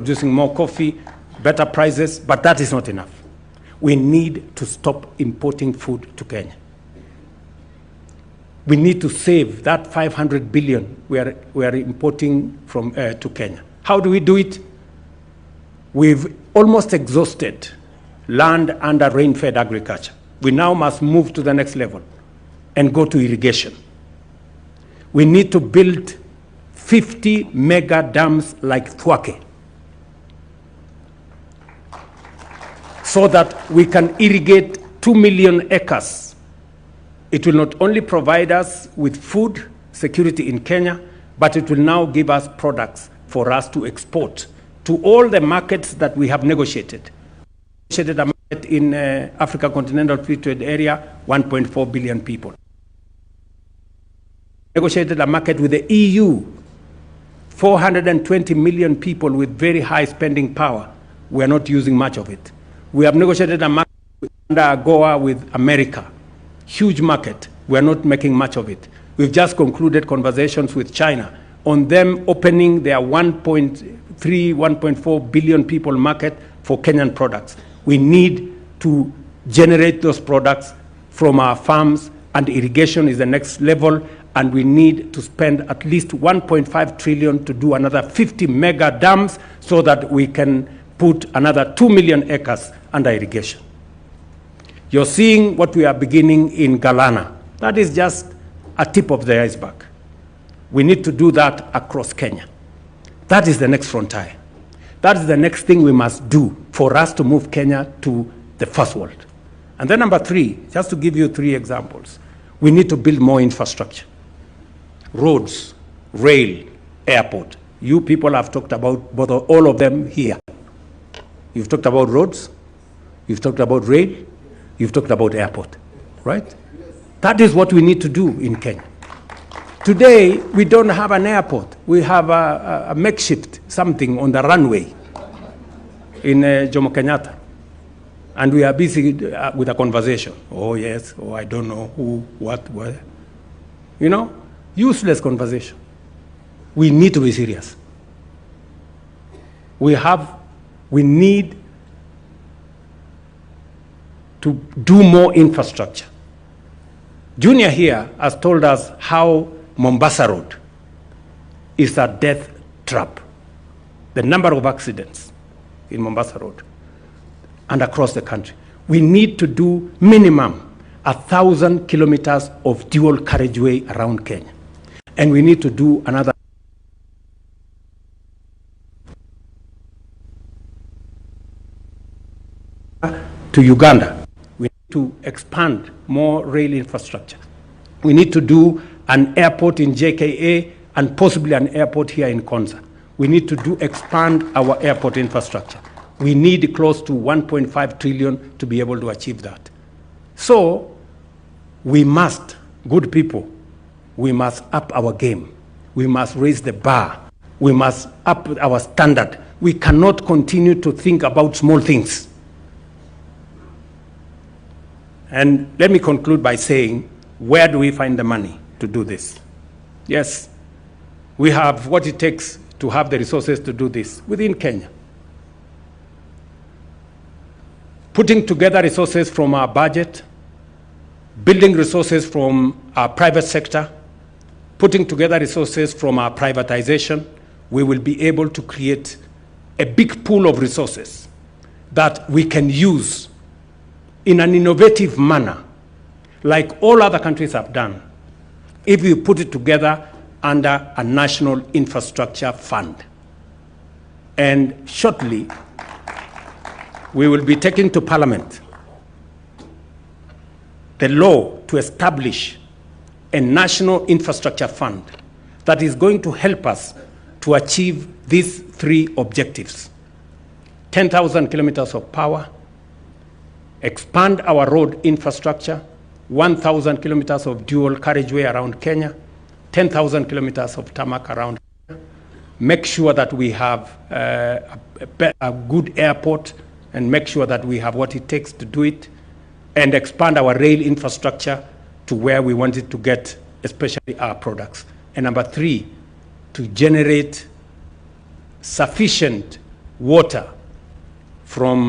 producing more coffee, better prices, but that is not enough. We need to stop importing food to Kenya. We need to save that 500 billion we are importing from to Kenya. How do we do it? We've almost exhausted land under rain-fed agriculture. We now must move to the next level and go to irrigation. We need to build 50 mega dams like Thwake so that we can irrigate 2 million acres. It will not only provide us with food security in Kenya, but it will now give us products for us to export to all the markets that we have negotiated. We negotiated a market in Africa Continental Free Trade Area, 1.4 billion people. Negotiated a market with the EU, 420 million people with very high spending power. We are not using much of it. We have negotiated a market under AGOA with America, huge market. We are not making much of it. We've just concluded conversations with China on them opening their 1.3, 1.4 billion people market for Kenyan products. We need to generate those products from our farms, and irrigation is the next level, and we need to spend at least 1.5 trillion to do another 50 mega dams so that we can put another 2 million acres under irrigation. You're seeing what we are beginning in Galana. That is just a tip of the iceberg. We need to do that across Kenya. That is the next frontier. That is the next thing we must do for us to move Kenya to the first world. And then number 3, just to give you 3 examples, we need to build more infrastructure. Roads, rail, airport. You people have talked about both, all of them here. You've talked about roads, you've talked about rail, you've talked about airport, right? That is what we need to do in Kenya. Today, we don't have an airport. We have a makeshift something on the runway in Jomo Kenyatta. And we are busy with a conversation. Oh, yes, oh, I don't know who, what, where. You know, useless conversation. We need to be serious. We need to do more infrastructure. Junior here has told us how Mombasa Road is a death trap. The number of accidents in Mombasa Road and across the country. We need to do minimum 1,000 kilometers of dual carriageway around Kenya. And we need to do another to Uganda. We need to expand more rail infrastructure. We need to do an airport in JKA and possibly an airport here in Konza. We need to expand our airport infrastructure. We need close to 1.5 trillion to be able to achieve that. So we must, good people, we must up our game. We must raise the bar. We must up our standard. We cannot continue to think about small things. And let me conclude by saying, where do we find the money to do this? Yes, we have what it takes to have the resources to do this within Kenya. Putting together resources from our budget, building resources from our private sector, putting together resources from our privatization, we will be able to create a big pool of resources that we can use in an innovative manner, like all other countries have done, if we put it together under a national infrastructure fund. And shortly, we will be taking to Parliament the law to establish a national infrastructure fund that is going to help us to achieve these 3 objectives: 10,000 kilometers of power, expand our road infrastructure, 1,000 kilometers of dual carriageway around Kenya, 10,000 kilometers of tarmac around Kenya, make sure that we have a good airport, and make sure that we have what it takes to do it, and expand our rail infrastructure to where we want it to get, especially our products. And number 3, to generate sufficient water from